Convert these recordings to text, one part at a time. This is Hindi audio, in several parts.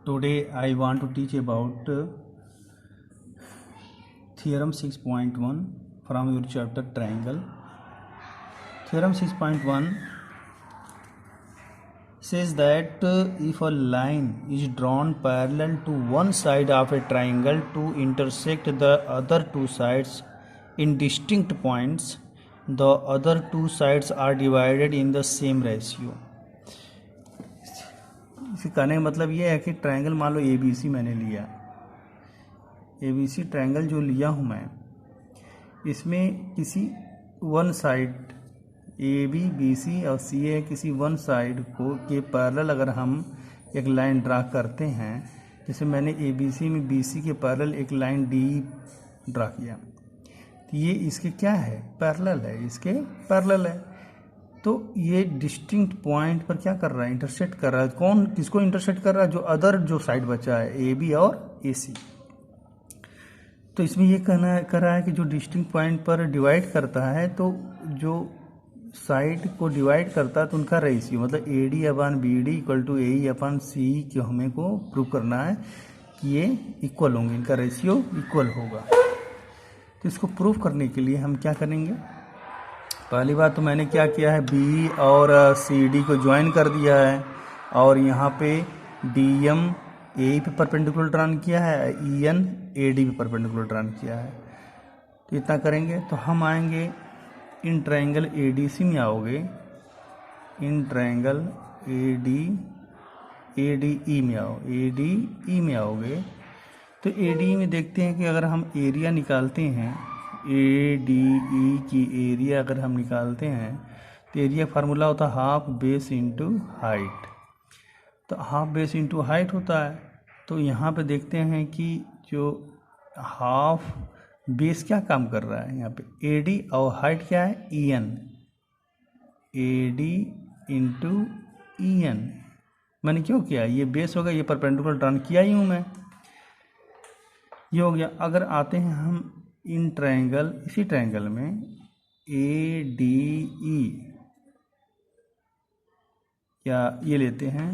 Today I want to teach about theorem 6.1 from your chapter triangle. Theorem 6.1 says that if a line is drawn parallel to one side of a triangle to intersect the other two sides in distinct points, the other two sides are divided in the same ratio. इसे कहने का मतलब ये है कि ट्रायंगल मान लो ए बी सी मैंने लिया, ए बी सी ट्रायंगल जो लिया हूँ मैं, इसमें किसी one side A B B C और सी ए किसी वन साइड को के पैरेलल अगर हम एक लाइन ड्रा करते हैं, जैसे मैंने ए बी सी में बी सी के पैरेलल एक लाइन डी ड्रा किया, तो ये इसके क्या है, पैरेलल है, इसके पैरेलल है। तो ये डिस्टिंक्ट पॉइंट पर क्या कर रहा है, इंटरसेक्ट कर रहा है। कौन किसको इंटरसेक्ट कर रहा है, जो अदर जो साइड बचा है ए बी और ए सी। तो इसमें ये कहना कर रहा है कि जो डिस्टिंक्ट पॉइंट पर डिवाइड करता है, तो जो साइड को डिवाइड करता है तो उनका रेशियो मतलब A D upon B D equal to A E upon C को हमें को प्रूव करना है कि ये इक्वल होंगे, इनका रेशियो इक्वल होगा। तो इसको प्रूव करने के लिए हम क्या करेंगे, पहली बात तो मैंने क्या किया है, बी और सी डी को ज्वाइन कर दिया है और यहाँ पे डी एम ए पे परपेंडिकुलर ड्रान किया है, ई एन ए डी पे परपेंडिकुलर ड्रान किया है। तो इतना करेंगे तो हम आएंगे in triangle A D C में आओगे, इन ट्रायंगल ए डी ई में आओ, ए डी ई में आओगे तो ए डी में देखते हैं कि अगर हम एरिया निकालते हैं, ए डी ई की एरिया अगर हम निकालते हैं तो एरिया फार्मूला होता है हाफ बेस इंटू हाइट। तो हाफ बेस इंटू हाइट होता है। तो यहाँ पे देखते हैं कि जो हाफ बेस क्या काम कर रहा है, यहाँ पे ए डी और हाइट क्या है, E N, A D into E N. मैंने क्यों किया, ये बेस होगा, ये परपेंडिकुलर ड्रॉ किया ही हूँ मैं, ये हो गया। अगर आते हैं हम इन ट्रायंगल, इसी ट्रायंगल में ए डी ई या ये लेते हैं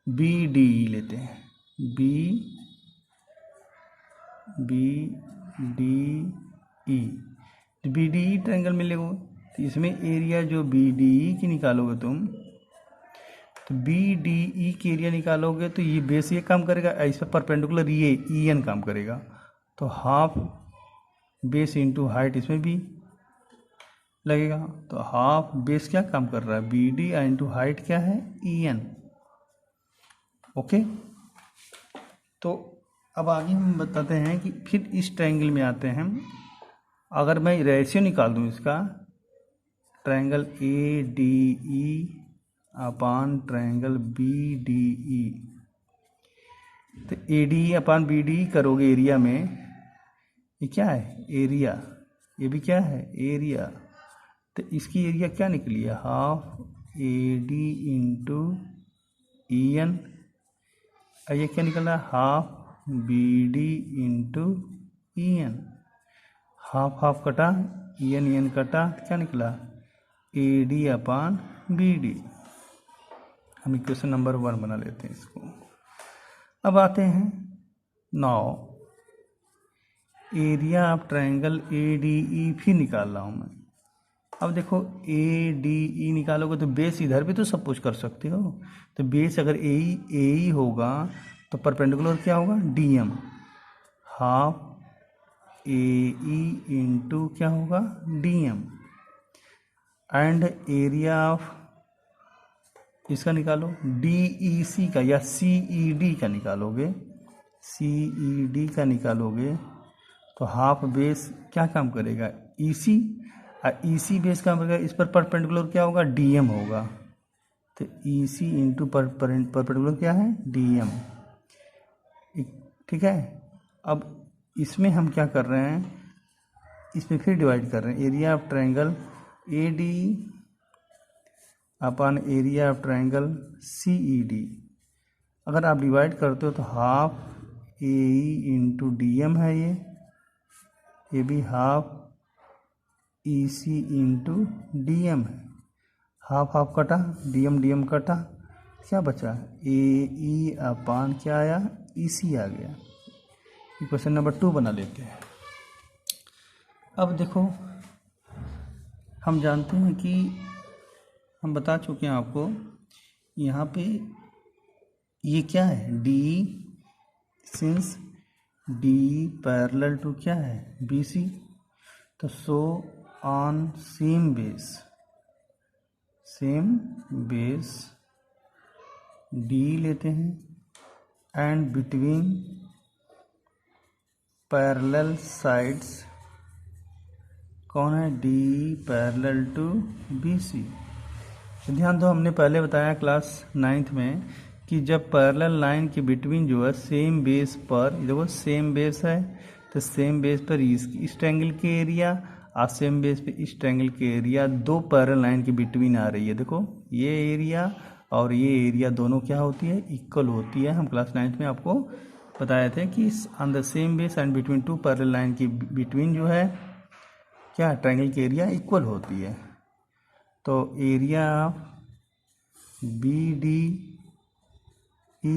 बी डी ई लेते हैं, बी डी ई, तो बी डी ई ट्रायंगल मिलेगा। तो इसमें एरिया जो बी डी ई की निकालोगे तुम, तो बी डी ई की एरिया निकालोगे तो ये बेस ये काम करेगा, इस पर परपेंडिकुलर ये ई एन काम करेगा। तो हाफ बेस इंटू हाइट इसमें भी लगेगा। तो हाफ बेस क्या काम कर रहा है, बी डी इंटू हाइट क्या है, ई एन। ओके, तो अब आगे हम बताते हैं कि फिर इस ट्रायंगल में आते हैं। अगर मैं रेशियो निकाल दूं इसका, triangle A D E upon triangle B D E, तो A D upon B D करोगे एरिया में, ये क्या है, एरिया, ये भी क्या है, एरिया। तो इसकी एरिया क्या निकली है, half A D into E N, और ये क्या निकला, half B D into E N. Half half कटा, ई एन कटा, क्या निकला, A D upon B D. हम इक्वेशन नंबर 1 बना लेते हैं इसको। अब आते हैं now area of triangle A D E फिर निकाल रहा हूँ मैं। अब देखो ए डी ई निकालोगे तो बेस इधर भी तो सब कुछ कर सकते हो। तो बेस अगर ए ई होगा तो परपेंडिकुलर क्या होगा, D M, half A E into क्या होगा, D M. And area of इसका निकालो, डी ई सी का या सी ई डी का निकालोगे, सी ई डी का निकालोगे तो हाफ बेस क्या काम करेगा, ई सी, और ई सी बेस काम करेगा, इस पर परपेंडिकुलर क्या होगा, डी एम होगा। तो ई सी इंटू परपेंडिकुलर क्या है, डी एम। ठीक है। अब इसमें हम क्या कर रहे हैं, इसमें फिर डिवाइड कर रहे हैं, area of triangle A D upon area of triangle C E D. अगर आप डिवाइड करते हो तो half A E into D M है, ये भी half E C into D M है। हाफ हाफ कटा, डी एम कटा, क्या बचा, ए ई अपान क्या आया, ई सी आ गया। क्वेश्चन नंबर 2 बना लेते हैं। अब देखो, हम जानते हैं कि हम बता चुके हैं आपको, यहाँ पे ये क्या है, D, since D parallel to क्या है, बी सी, तो so on same base D लेते हैं एंड बिटवीन पैरेलल साइड्स कौन है, D parallel to B C. ध्यान दो, हमने पहले बताया क्लास 9th में कि जब पैरेलल लाइन के बिटवीन जो है सेम बेस पर, देखो सेम बेस है तो सेम बेस पर इस ट्रायंगल के एरिया और सेम बेस पे इस ट्रायंगल के एरिया, दो पैरेलल लाइन के बिटवीन आ रही है। देखो ये एरिया और ये एरिया दोनों क्या होती है, इक्वल होती है। हम क्लास 9th में आपको बताए थे कि on the same base and between two parallel line की बिटवीन जो है क्या, ट्रायंगल की एरिया इक्वल होती है। तो area of B D E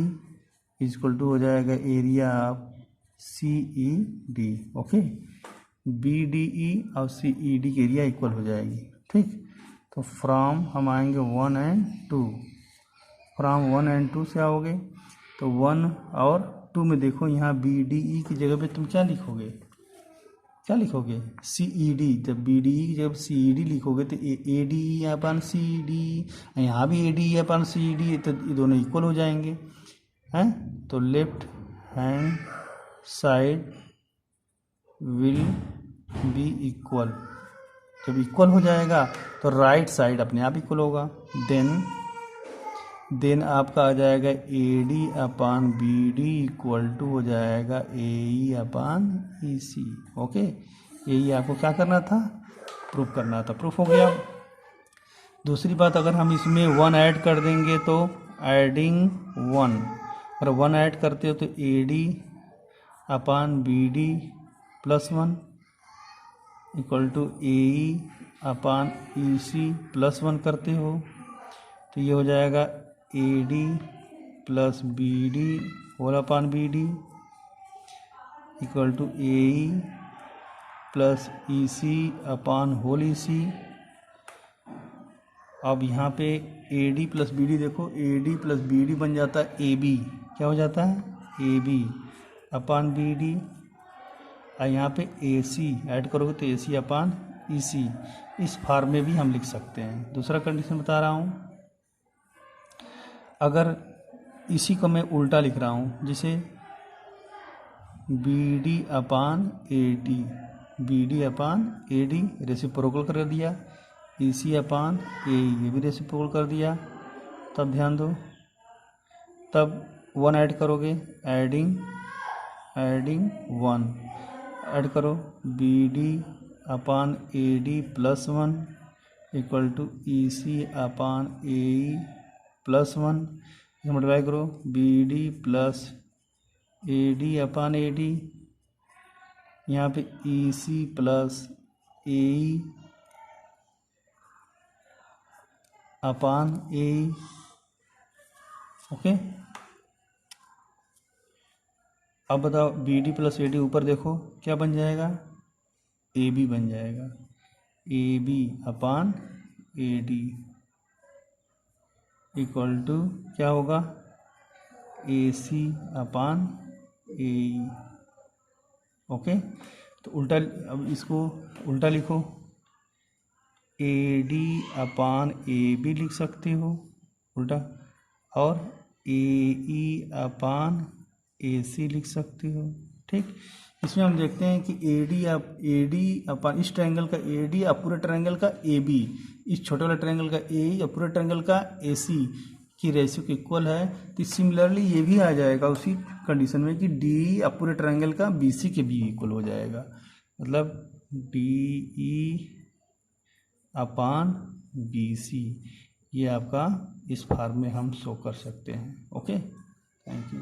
equal to हो जाएगा area of C E D. Okay, B D E और सी ई डी की एरिया इक्वल हो जाएगी। ठीक, तो फ्रॉम हम आएंगे 1 and 2, फ्रॉम 1 and 2 से आओगे तो 1 और 2 में देखो, यहाँ बी डी ई की जगह पे तुम क्या लिखोगे, सी ई डी। जब बी डी ई की जब सी ई डी लिखोगे तो A D E upon C D, यहाँ भी ए डी ई अपन सी डी, तो ये दोनों इक्वल हो जाएंगे हैं। तो left hand side will be equal, जब इक्वल हो जाएगा तो राइट साइड अपने आप इक्वल होगा। देन आपका आ जाएगा A D upon B D equal to हो जाएगा ए ई अपान ई सी। ओके, यही आपको क्या करना था, प्रूफ करना था, प्रूफ हो गया। दूसरी बात, अगर हम इसमें 1 ऐड कर देंगे तो एडिंग 1, अगर 1 ऐड करते हो तो A D upon B D plus 1 equal to A E upon E C plus 1 करते हो तो ये हो जाएगा A D plus B D whole upon B D equal to A E plus E C upon whole E C. अब यहाँ पे A D plus B D देखो, A D plus B D बन जाता है ए बी, क्या हो जाता है, A B upon B D, और यहाँ पे ए सी ऐड करोगे तो ए सी अपान ई सी। इस फॉर्म में भी हम लिख सकते हैं। दूसरा कंडीशन बता रहा हूँ, अगर इसी को मैं उल्टा लिख रहा हूँ, जैसे B D upon A D, B D upon A D reciprocal कर दिया, ई सी अपान ए, ये भी रेसिप्रोकल कर दिया। तब ध्यान दो, तब 1 ऐड करोगे, एडिंग 1 ऐड करो, B D upon A D plus 1 equal to E C upon A E plus 1, multiply करो, B D plus A D upon A D, यहाँ पे ई C plus A E upon A E. Okay, अब बताओ B D plus A D ऊपर देखो क्या बन जाएगा, ए बी बन जाएगा, A B upon A D equal to क्या होगा, ए सी अपान ए ई। ओके, तो उल्टा, अब इसको उल्टा लिखो, ए डी अपान ए बी लिख सकते हो उल्टा, और ए ई अपान ए सी लिख सकते हो। ठीक, इसमें हम देखते हैं कि ए डी अपान इस ट्रायंगल का ए डी और पूरे ट्रायंगल का ए बी, इस छोटे वाले ट्रायंगल का ए ई और पूरे ट्रायंगल का ए सी की रेशियो इक्वल है। तो सिमिलरली ये भी आ जाएगा उसी कंडीशन में कि डी और पूरे ट्रायंगल का बी सी के भी इक्वल हो जाएगा, मतलब डी ई अपान बी सी, ये आपका इस फॉर्म में हम शो कर सकते हैं। Okay, thank you.